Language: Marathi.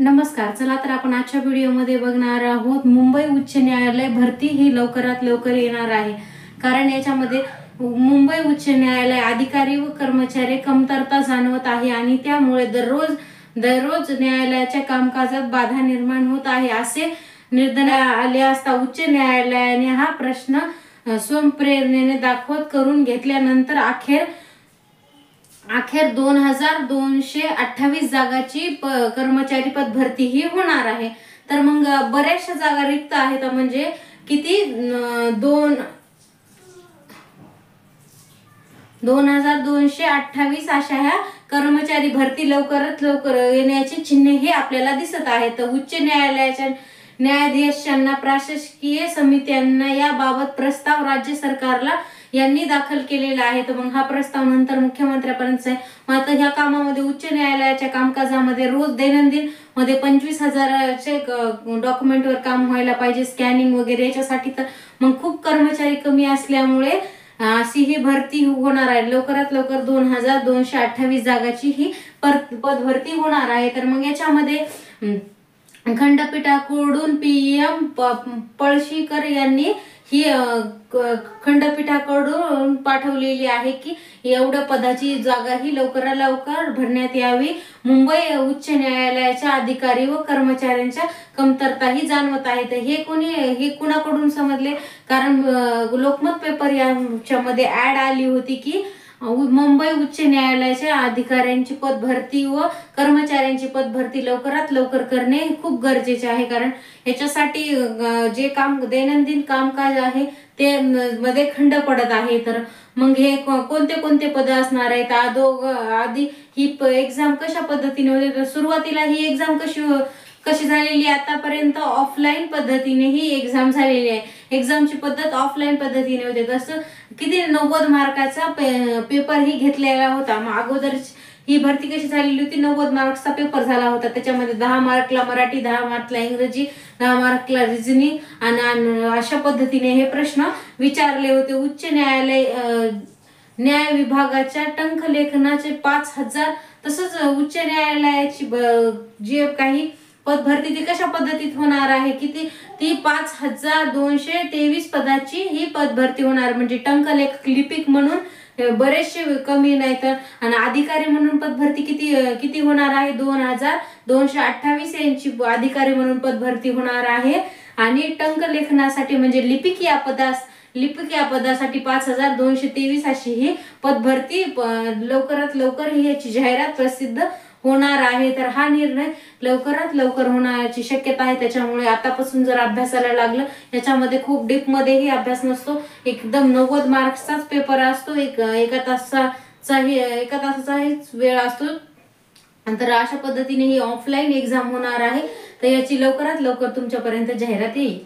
नमस्कार. चला तर आपण आजच्या व्हिडिओमध्ये बघणार आहोत मुंबई उच्च न्यायालय भरती ही लवकरात लवकर येणार आहे. कारण याच्यामध्ये मुंबई उच्च न्यायालय अधिकारी व कर्मचारी कमतरता जाणवत आहे आणि त्यामुळे दररोज न्यायालयाच्या कामकाजात बाधा निर्माण होत आहे असे निर्णय आले असता उच्च न्यायालयाने हा प्रश्न स्वयंप्रेरणेने दाखवत करून घेतल्यानंतर अखेर 2228 जागाची कर्मचारी पद भरती ही होणार आहे. तर मग बऱ्याचशा जागा रिक्त आहेत. म्हणजे किती 2228 अशा ह्या कर्मचारी भरती लवकरात लवकर येण्याची चिन्हे हे आपल्याला दिसत आहेत. उच्च न्यायालयाच्या न्यायाधीशांना प्रशासकीय समित्यांना याबाबत प्रस्ताव राज्य सरकारला यांनी दाखल केलेला आहे. तर मग हा प्रस्ताव नंतर मुख्यमंत्र्यापर्यंत आहे. मात्र ह्या कामामध्ये उच्च न्यायालयाच्या कामकाजामध्ये रोज दैनंदिन मध्ये 25,000चे डॉक्युमेंटवर काम व्हायला पाहिजे, स्कॅनिंग वगैरे याच्यासाठी. तर मग खूप कर्मचारी कमी असल्यामुळे अशी ही भरती होणार आहे. लवकरात लवकर 2228 जागाची ही पदभरती होणार आहे. तर मग याच्यामध्ये खंडपीठाकडून PM पळशीकर यांनी ही खंडपीठाकडून पाठवलेली आहे की एवढ्या पदाची जागा ही लवकरात लवकर भरण्यात यावी. मुंबई उच्च न्यायालयाच्या अधिकारी व कर्मचाऱ्यांच्या कमतरता ही जाणवत आहे. तर हे कुणाकडून समजले? कारण लोकमत पेपर याच्यामध्ये ऍड आली होती की मुंबई उच्च न्यायालयाच्या अधिकाऱ्यांची पदभरती व कर्मचाऱ्यांची पदभरती लवकरात लवकर करणे खूप गरजेचे आहे. कारण याच्यासाठी जे दैनंदिन कामकाज आहे ते मध्ये खंड पडत आहे. तर मग हे कोणते कोणते पद असणार आहेत? आधी ही एक्झाम कशा पद्धतीने होते? तर सुरुवातीला ही एक्झाम कशी झालेली? आतापर्यंत ऑफलाईन पद्धतीने ही एक्झाम झालेली आहे. एक्झामची पद्धत ऑफलाईन पद्धतीने होते. तसं किती 90 मार्काचा पेपर ही घेतलेला होता. मग अगोदर ही भरती कशी झालेली होती? 90 मार्क्सचा पेपर झाला होता. त्याच्यामध्ये 10 मार्कला मराठी, 10 मार्कला इंग्रजी, 10 मार्कला रिजनिंग आणि अशा पद्धतीने हे प्रश्न विचारले होते. उच्च न्याय विभागाच्या टंकलेखनाचे 5,000 तसंच उच्च न्यायालयाची जे काही पदभरती ती कशा पद्धतीत होणार आहे की ती 5,223 पदाची ही पदभरती होणार. म्हणजे टंकलेखक लिपिक म्हणून बरेचसे कमी नाही तर, आणि अधिकारी म्हणून पदभरती किती होणार आहे? 2228 यांची अधिकारी म्हणून पदभरती होणार आहे. आणि टंकलेखनासाठी म्हणजे लिपिक या पदासाठी 5,223 अशी ही पदभरती लवकरात लवकर याची जाहिरात प्रसिद्ध होणार आहे. तर हा निर्णय लवकरात लवकर होण्याची शक्यता आहे. त्याच्यामुळे आतापासून जर अभ्यासाला लागलं, याच्यामध्ये खूप डीप मध्येही अभ्यास नसतो. एकदम 90 मार्क्सचाच पेपर असतो. एका तासाचाही वेळ असतो. तर अशा पद्धतीने ही ऑफलाईन एक्झाम होणार आहे. तर याची लवकरात लवकर तुमच्यापर्यंत जाहिरात येईल.